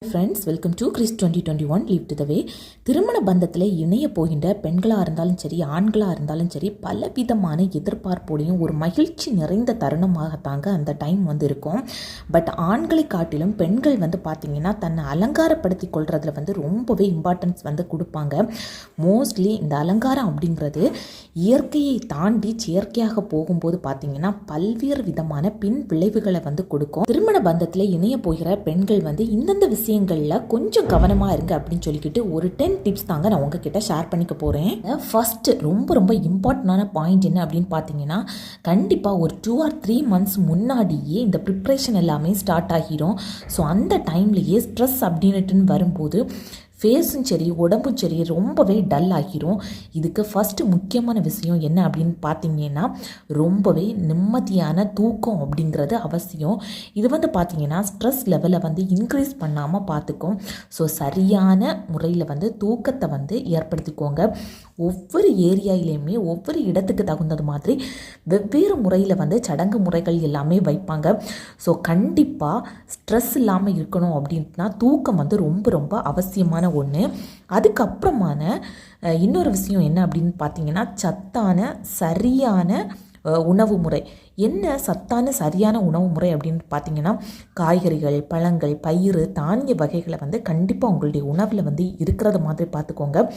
Friends, welcome to Chris 2021 leave to the way. திருமண பந்தத்தில் இணைய போகின்ற பெண்களாக இருந்தாலும் சரி, ஆண்களாக இருந்தாலும் சரி, பலவிதமான எதிர்பார்ப்போடையும் ஒரு மகிழ்ச்சி நிறைந்த தருணமாகத்தாங்க அந்த டைம் இருக்கும். பட் ஆண்களை காட்டிலும் பெண்கள் பார்த்திங்கன்னா தன்னை அலங்காரப்படுத்தி கொள்றதுல ரொம்பவே இம்பார்ட்டன்ஸ் கொடுப்பாங்க. மோஸ்ட்லி இந்த அலங்காரம் அப்படிங்கிறது இயற்கையை தாண்டி செயற்கையாக போகும்போது பார்த்திங்கன்னா பல்வேறு விதமான பின் விளைவுகளை கொடுக்கும். திருமண பந்தத்தில் இணைய போகிற பெண்கள் இந்தந்த விஷயங்களில் கொஞ்சம் கவனமாக இருங்க அப்படின்னு சொல்லிக்கிட்டு ஒரு 10 டிப்ஸ் தாங்க நான் உங்ககிட்ட ஷேர் பண்ணிக்க போகிறேன். ஃபர்ஸ்ட் ரொம்ப இம்பார்ட்டண்டான பாயிண்ட் என்ன அப்படின்னு பார்த்தீங்கன்னா, கண்டிப்பாக ஒரு 2 or 3 months முன்னாடியே இந்த ப்ரிப்ரேஷன் எல்லாமே ஸ்டார்ட் ஆகிரும். ஸோ அந்த டைம்லேயே ஸ்ட்ரெஸ் அப்படின்னுட்டுன்னு வரும்போது ஃபேஸும் சரி உடம்பும் சரி ரொம்பவே டல் ஆகிரும். இதுக்கு ஃபஸ்ட்டு முக்கியமான விஷயம் என்ன அப்படின்னு பார்த்தீங்கன்னா, ரொம்பவே நிம்மதியான தூக்கம் அப்படிங்கிறது அவசியம். இது பார்த்தீங்கன்னா ஸ்ட்ரெஸ் லெவலை இன்க்ரீஸ் பண்ணாமல் பார்த்துக்கும். ஸோ சரியான முறையில் தூக்கத்தை ஏற்படுத்திக்கோங்க. ஒவ்வொரு ஏரியாயிலையுமே ஒவ்வொரு இடத்துக்கு தகுந்தது மாதிரி வெவ்வேறு முறையில் சடங்கு முறைகள் எல்லாமே வைப்பாங்க. ஸோ கண்டிப்பாக ஸ்ட்ரெஸ் இல்லாமல் இருக்கணும் அப்படின்னா தூக்கம் ரொம்ப அவசியமான ஒன்று. அதுக்கப்புறமான இன்னொரு விஷயம் என்ன அப்படின்னு பார்த்தீங்கன்னா, சத்தான சரியான உணவு முறை. என்ன சத்தான சரியான உணவு முறை அப்படின்னு பார்த்தீங்கன்னா, காய்கறிகள், பழங்கள், பயிறு, தானிய வகைகளை கண்டிப்பாக உங்களுடைய உணவில் இருக்கிறது மாதிரி பார்த்துக்கோங்க.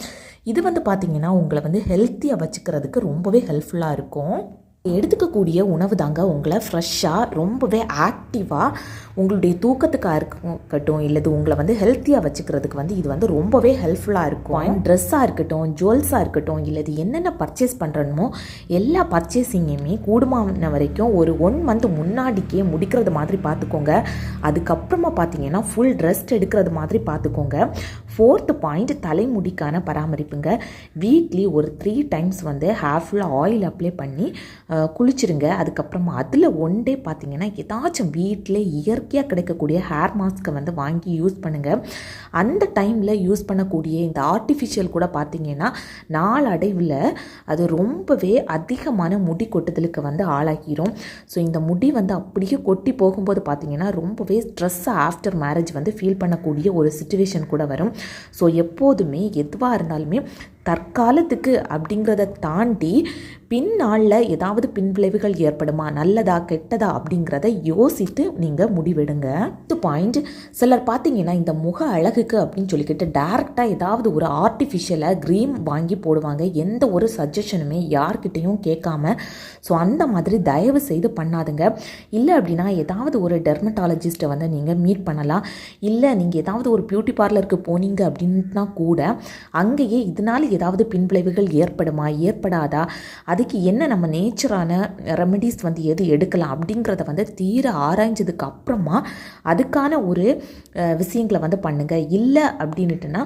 இது பார்த்தீங்கன்னா உங்களை ஹெல்த்தியாக வச்சுக்கிறதுக்கு ரொம்பவே ஹெல்ப்ஃபுல்லாக இருக்கும். எடுத்துக்கக்கூடிய உணவு தாங்க உங்களை ஃப்ரெஷ்ஷாக ரொம்பவே ஆக்டிவாக உங்களுடைய தூக்கத்துக்காக இருக்கட்டும் இல்லது உங்களை ஹெல்த்தியாக வச்சுக்கிறதுக்கு இது ரொம்பவே ஹெல்ப்ஃபுல்லாக இருக்கும். ட்ரெஸ்ஸாக இருக்கட்டும், ஜுவல்ஸாக இருக்கட்டும், இல்லது என்னென்ன பர்ச்சேஸ் பண்ணுறணுமோ எல்லா பர்ச்சேஸிங்குமே கூடுமான வரைக்கும் ஒரு 1 month முன்னாடிக்கே முடிக்கிறது மாதிரி பார்த்துக்கோங்க. அதுக்கப்புறமா பார்த்தீங்கன்னா ஃபுல் ரெஸ்ட் எடுக்கிறது மாதிரி பார்த்துக்கோங்க. 4th point தலைமுடிக்கான பராமரிப்புங்க. வீக்லி ஒரு 3 times ஹேர் ஃபுல்லாக ஆயில் அப்ளை பண்ணி குளிச்சிருங்க. அதுக்கப்புறமா அதில் 1 day பார்த்தீங்கன்னா ஏதாச்சும் வீட்டில் இயற்கையாக கிடைக்கக்கூடிய ஹேர் மாஸ்க்கை வாங்கி யூஸ் பண்ணுங்கள். அந்த டைமில் யூஸ் பண்ணக்கூடிய இந்த ஆர்டிஃபிஷியல் கூட பார்த்தீங்கன்னா நாளடைவில் அது ரொம்பவே அதிகமான முடி கொட்டுதலுக்கு ஆளாகிரும். ஸோ இந்த முடி அப்படியே கொட்டி போகும்போது பார்த்தீங்கன்னா ரொம்பவே ஸ்ட்ரெஸ்ஸை ஆஃப்டர் மேரேஜ் ஃபீல் பண்ணக்கூடிய ஒரு சிச்சுவேஷன் கூட வரும். ஸோ எப்போதுமே எதுவாக இருந்தாலுமே தற்காலத்துக்கு அப்படிங்கிறத தாண்டி பின்னாளில் ஏதாவது பின்விளைவுகள் ஏற்படுமா, நல்லதா கெட்டதா அப்படிங்கிறத யோசித்து நீங்கள் முடிவெடுங்க. பாயிண்ட் சிலர் பார்த்தீங்கன்னா இந்த முக அழகுக்கு அப்படின்னு சொல்லிக்கிட்டு டேரெக்டாக ஏதாவது ஒரு ஆர்டிஃபிஷியலாக க்ரீம் வாங்கி போடுவாங்க, எந்த ஒரு சஜஷனுமே யார்கிட்டையும் கேட்காம. ஸோ அந்த மாதிரி தயவு செய்து பண்ணாதுங்க. இல்லை அப்படின்னா ஏதாவது ஒரு டெர்மட்டாலஜிஸ்ட்டை நீங்கள் மீட் பண்ணலாம். இல்லை நீங்கள் ஏதாவது ஒரு பியூட்டி பார்லருக்கு போனீங்க அப்படின்னா கூட அங்கேயே இதனால் ஏதாவது பின்விளைவுகள் ஏற்படுமா ஏற்படாதா, அதுக்கு என்ன நம்ம நேச்சரான ரெமெடிஸ் எது எடுக்கலாம் அப்படிங்கிறத தீர ஆராய்ஞ்சதுக்கு அப்புறமா அதுக்கான ஒரு விஷயங்களை பண்ணுங்கள். இல்லை அப்படின்ட்டுனா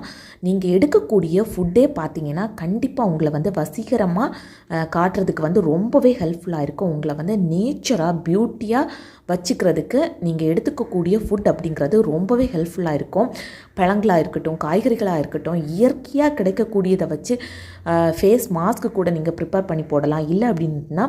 நீங்கள் எடுக்கக்கூடிய ஃபுட்டே பார்த்தீங்கன்னா கண்டிப்பாக உங்களை வசீகரமாக காட்டுறதுக்கு ரொம்பவே ஹெல்ப்ஃபுல்லாக இருக்கும். உங்களை நேச்சராக பியூட்டியாக வச்சுக்கிறதுக்கு நீங்கள் எடுத்துக்கக்கூடிய ஃபுட் அப்படிங்கிறது ரொம்பவே ஹெல்ப்ஃபுல்லாக இருக்கும். பழங்களாக இருக்கட்டும், காய்கறிகளாக இருக்கட்டும், இயற்கையாக கிடைக்கக்கூடியதை வச்சு ஃபேஸ் மாஸ்க்கு கூட நீங்கள் ப்ரிப்பேர் பண்ணி போடலாம். இல்லை அப்படின்னா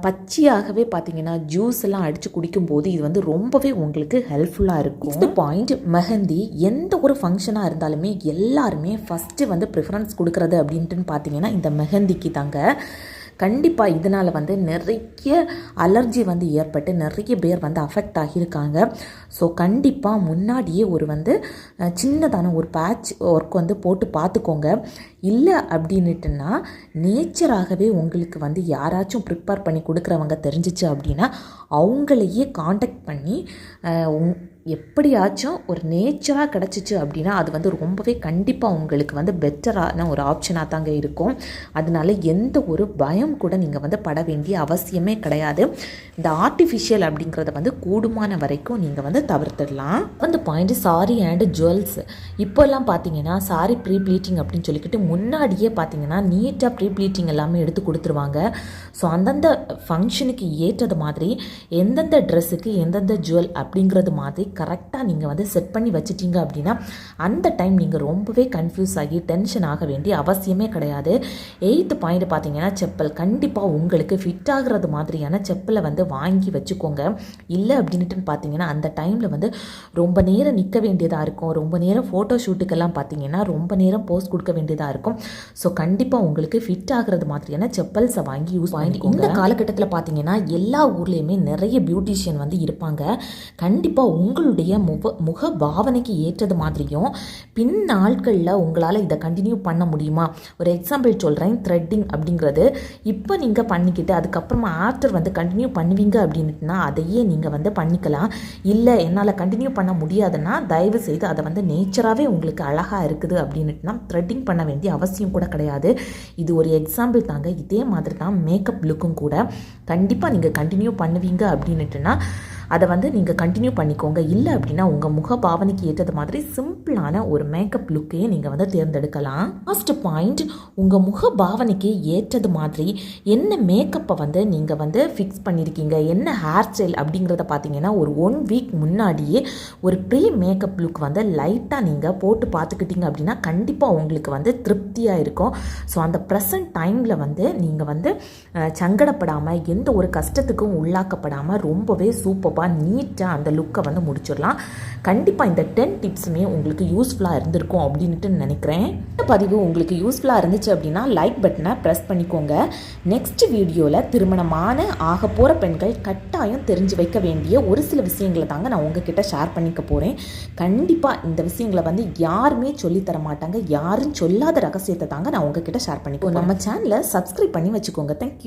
பச்சையாகவே பார்த்தீங்கன்னா ஜூஸ் எல்லாம் அடித்து குடிக்கும்போது இது ரொம்பவே உங்களுக்கு ஹெல்ப்ஃபுல்லாக இருக்கும். இந்த பாயிண்ட் மெஹந்தி. எந்த ஒரு ஃபங்க்ஷனாக இருந்தாலுமே எல்லாருமே ஃபஸ்ட்டு ப்ரிஃபரன்ஸ் கொடுக்குறது அப்படின்ட்டுன்னு பார்த்தீங்கன்னா இந்த மெஹந்திக்கு தாங்க. கண்டிப்பாக இதனால் நிறைய அலர்ஜி ஏற்பட்டு நிறைய பேர் அஃபெக்ட் ஆகியிருக்காங்க. ஸோ கண்டிப்பாக முன்னாடியே ஒரு சின்னதான ஒரு பேட்ச் ஒர்க் போட்டு பார்த்துக்கோங்க. இல்லை அப்படின்னுட்டுன்னா நேச்சராகவே உங்களுக்கு யாராச்சும் ப்ரிப்பேர் பண்ணி கொடுக்குறவங்க தெரிஞ்சிச்சு அப்படின்னா அவங்களையே காண்டாக்ட் பண்ணி எப்படியாச்சும் ஒரு நேச்சராக கிடச்சிச்சு அப்படின்னா அது ரொம்பவே கண்டிப்பாக உங்களுக்கு பெட்டரான ஒரு ஆப்ஷனாக தாங்க இருக்கும். அதனால எந்த ஒரு பயம் கூட நீங்கள் பட வேண்டிய அவசியமே கிடையாது. இந்த ஆர்டிஃபிஷியல் அப்படிங்கிறத கூடுமான வரைக்கும் நீங்கள் தவிர்த்துடலாம். அந்த பாயிண்ட் சாரி அண்ட் ஜுவல்ஸ். இப்போல்லாம் பார்த்தீங்கன்னா சாரி ப்ரீ ப்ளீட்டிங் அப்படின்னு சொல்லிக்கிட்டு முன்னாடியே பார்த்தீங்கன்னா நீட்டாக ப்ரீ ப்ளீட்டிங் எல்லாமே எடுத்து கொடுத்துருவாங்க. ஸோ அந்தந்த ஃபங்க்ஷனுக்கு ஏற்றது மாதிரி எந்தெந்த ட்ரெஸ்ஸுக்கு எந்தெந்த ஜுவல் அப்படிங்கிறது மாதிரி கரெக்டாக நீங்கள் வந்து செட் பண்ணி வச்சிட்டீங்க அப்படின்னா அந்த டைம் நீங்கள் ரொம்பவே கன்ஃபியூஸ் ஆகி டென்ஷன் ஆக வேண்டிய அவசியமே கிடையாது. 8th பாயிண்ட் பார்த்தீங்கன்னா செப்பல். கண்டிப்பாக உங்களுக்கு ஃபிட் ஆகிறது மாதிரியான செப்பலை வந்து வாங்கி வச்சுக்கோங்க. இல்லை அப்படின்ட்டு பார்த்தீங்கன்னா அந்த டைமில் வந்து ரொம்ப நேரம் நிற்க வேண்டியதாக இருக்கும். ரொம்ப நேரம் ஃபோட்டோ ஷூட்டுக்கெல்லாம் பார்த்தீங்கன்னா ரொம்ப நேரம் போஸ்ட் கொடுக்க வேண்டியதாக இருக்கும். ஸோ கண்டிப்பாக உங்களுக்கு ஃபிட் ஆகிறது மாதிரியான செப்பல்ஸை வாங்கி யூஸ் பண்ணிக்கோங்க. இந்த காலகட்டத்தில் பார்த்தீங்கன்னா எல்லா ஊர்லேயுமே நிறைய பியூட்டிஷியன் வந்து இருப்பாங்க. கண்டிப்பாக உங்களுடைய முக பாவனைக்கு ஏற்றது மாதிரியும் பின் நாட்களில் உங்களால் இதை கண்டினியூ பண்ண முடியுமா? ஒரு எக்ஸாம்பிள் சொல்கிறேன். த்ரெட்டிங் அப்படிங்கிறது இப்போ நீங்கள் பண்ணிக்கிட்டு அதுக்கப்புறமா ஆஃப்டர் வந்து கண்டினியூ பண்ணுவீங்க அப்படின்ட்டுனா அதையே நீங்கள் வந்து பண்ணிக்கலாம். இல்லை என்னால் கண்டினியூ பண்ண முடியாதுன்னா தயவு செய்து அதை வந்து நேச்சராகவே உங்களுக்கு அழகாக இருக்குது அப்படின்ட்டுனா த்ரெட்டிங் பண்ண வேண்டிய அவசியம் கூட கிடையாது. இது ஒரு எக்ஸாம்பிள் தாங்க. இதே மாதிரி தான் மேக்கப் லுக்கும் கூட. கண்டிப்பாக நீங்கள் கண்டினியூ பண்ணுவீங்க அப்படின்ட்டுனா அதை வந்து நீங்கள் கண்டினியூ பண்ணிக்கோங்க. இல்லை அப்படின்னா உங்கள் முக பாவனைக்கு ஏற்றது மாதிரி சிம்பிளான ஒரு மேக்கப் லுக்கையே நீங்கள் வந்து தேர்ந்தெடுக்கலாம். ஃபர்ஸ்ட் பாயிண்ட், உங்கள் முக பாவனைக்கு ஏற்றது மாதிரி என்ன மேக்கப்பை வந்து நீங்கள் வந்து ஃபிக்ஸ் பண்ணியிருக்கீங்க, என்ன ஹேர் ஸ்டைல் அப்படிங்கிறத பார்த்தீங்கன்னா ஒரு 1 வீக் முன்னாடியே ஒரு ப்ரீ மேக்கப் லுக் வந்து லைட்டாக நீங்கள் போட்டு பார்த்துக்கிட்டீங்க அப்படின்னா கண்டிப்பாக உங்களுக்கு வந்து திருப்தியாக இருக்கும். ஸோ அந்த ப்ரெசன்ட் டைமில் வந்து நீங்கள் வந்து சங்கடப்படாமல் எந்த ஒரு கஷ்டத்துக்கும் உள்ளாக்கப்படாமல் ரொம்பவே சூப்பராக நீட்டாக அந்த லுக்கை வந்து முடிச்சிடலாம். கண்டிப்பாக இந்த 10 டிப்ஸுமே உங்களுக்கு யூஸ்ஃபுல்லாக இருந்திருக்கும் அப்படின்ட்டு நினைக்கிறேன். இந்த பதிவு உங்களுக்கு யூஸ்ஃபுல்லாக இருந்துச்சு அப்படின்னா லைக் பட்டனை ப்ரெஸ் பண்ணிக்கோங்க. நெக்ஸ்ட் வீடியோவில் திருமணமான ஆக போகிற பெண்கள் கட்டாயம் தெரிஞ்சு வைக்க வேண்டிய ஒரு சில விஷயங்களை தாங்க நான் உங்ககிட்ட ஷேர் பண்ணிக்க போகிறேன். கண்டிப்பாக இந்த விஷயங்களை வந்து யாருமே சொல்லித்தர மாட்டாங்க. யாரும் சொல்லாத ரகசியத்தை தாங்க நான் உங்ககிட்ட ஷேர் பண்ணிக்கோ. நம்ம சேனலை சப்ஸ்கிரைப் பண்ணி வச்சுக்கோங்க. தேங்க்யூ.